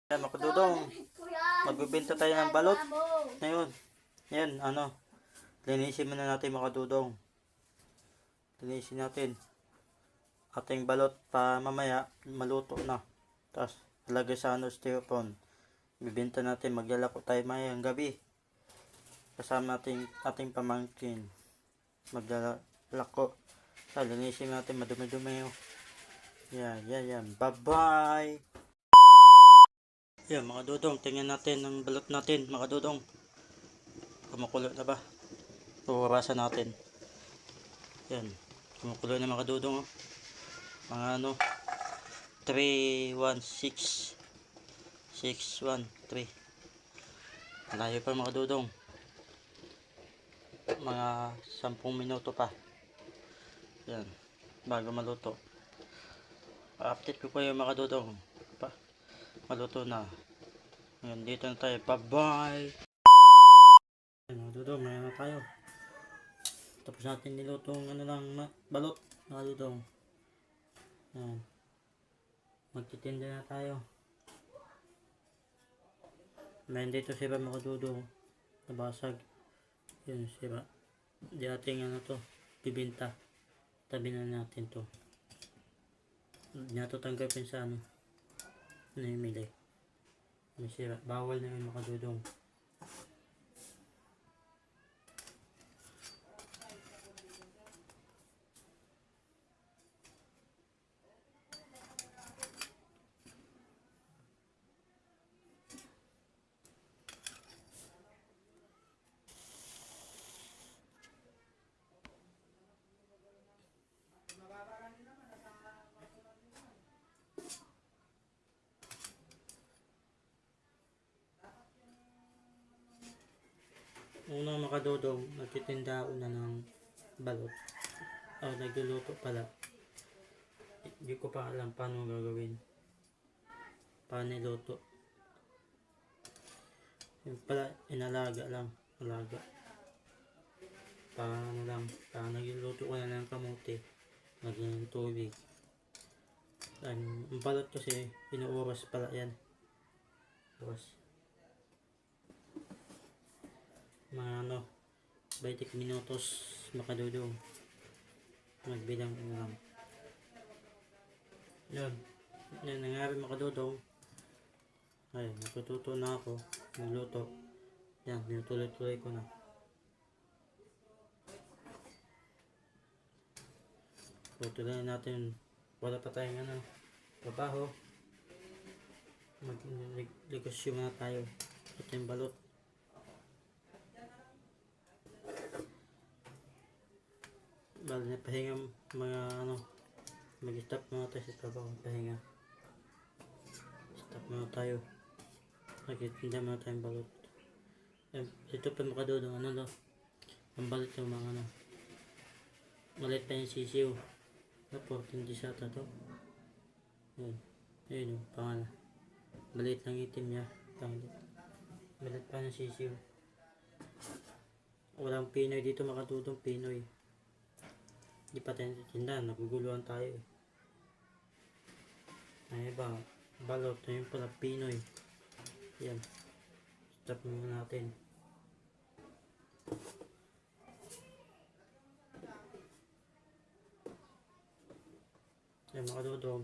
Yan, mga kadudong, magbibenta tayo ng balot. Ngayon, yan, linisin muna natin mga kadudong. Linisin natin ating balot pa mamaya maluto na. Tapos, lagay sa styrofoam. Bibenta natin, maglalako tayo mayang gabi. Kasama ating pamangkin. Maglalako. So, linisin natin, madumi-dumi. Yan. Bye-bye! Yan mga dudong, tingnan natin ang balot natin mga dudong. Kumukulo na ba? Puwarasan natin. Yan, kumukulo na mga dudong. Mga 316 613. Malayo pa mga dudong. Mga 10 minuto pa. Yan, bago maluto. Update ko kayo mga dudong. Maluto na. Ngayon, dito na tayo. Bye-bye! Ayan mga dudong, mayroon na tayo. Tapos natin nilutong balot mga dudong. Ayan. Magtitinda na tayo. Mayroon dito sira mga dudong. Nabasag. Yun sira. Di ating bibinta. Tabi na natin to. Hindi nato tanggapin sa namimili. May sira. Bawal na yung makadudong. Unang makadudong, nagtitinda na ng balot. Nagluluto pala. Hindi ko pa alam paano gagawin. Paano niluto. Yung pala, inalaga lang. Alaga. Paano lang. Nagluluto ko na ng kamote. Lagyan ng tubig. Ang balot kasi, inuuras pala yan. Uras. Mga 20 minutos makadudong. Magbilang lang. Yan nangyari makadudong. Ay, natututo na ako magluto. Yan, tinutuloy-tuloy ko na. Tutuloy natin. Wala pa tayong trabaho. Mag-negosyo na tayo. Ito yung balot. Bali na pahinga mga mag-stop muna tayo sa trabaho. Pahinga. Stop muna tayo. Nagtitinda muna tayong balot. Ito pa makadudong ang balot yung mga maliit pa yung sisiw. Tapos hindi siya to. Ayun pangalan. Maliit lang itim niya. Maliit pa yung sisiw. Walang Pinoy dito makadudong. Pinoy. Hindi pa tayo natitinda, naguguluhan tayo. Ay ba, balot na yun pala, Pinoy. Yan, stop muna natin. Yan mga dudong,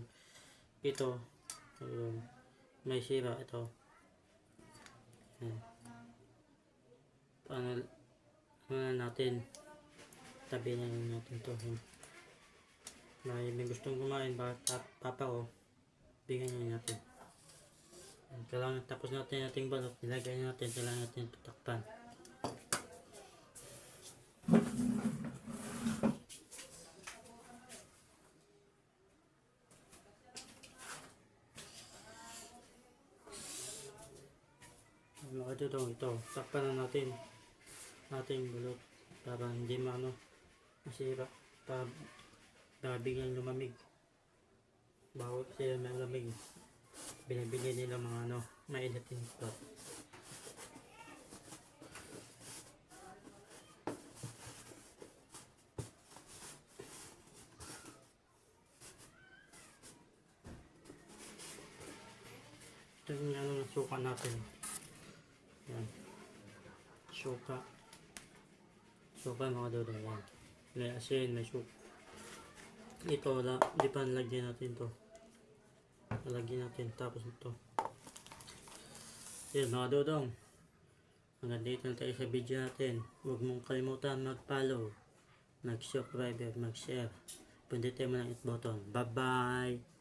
ito, may sira ito. Yan. Paano natin tabi na natin to. May gustong kumain ba papa ko, bigyan nyo natin. Kailangan tapos natin ating balot, nilagay natin, kailangan natin tutakpan. Mga dudong, ito takpan na natin ating balot para hindi masira, para biglang lumamig. Bawat sila may lamig, binibili nila mga mainitin ito. Ito yung ano ng suka natin. Yan. Suka. Suka mga dodong. Yan. May asin, may suka. Ito, di pa nalagyan natin to. Nalagyan natin. Tapos ito. Yan mga dodong. Hanggang dito na tayo sa video natin. Huwag mong kalimutan mag-follow, mag-subscribe, mag-share. Pindutin mo ng hit button. Bye-bye!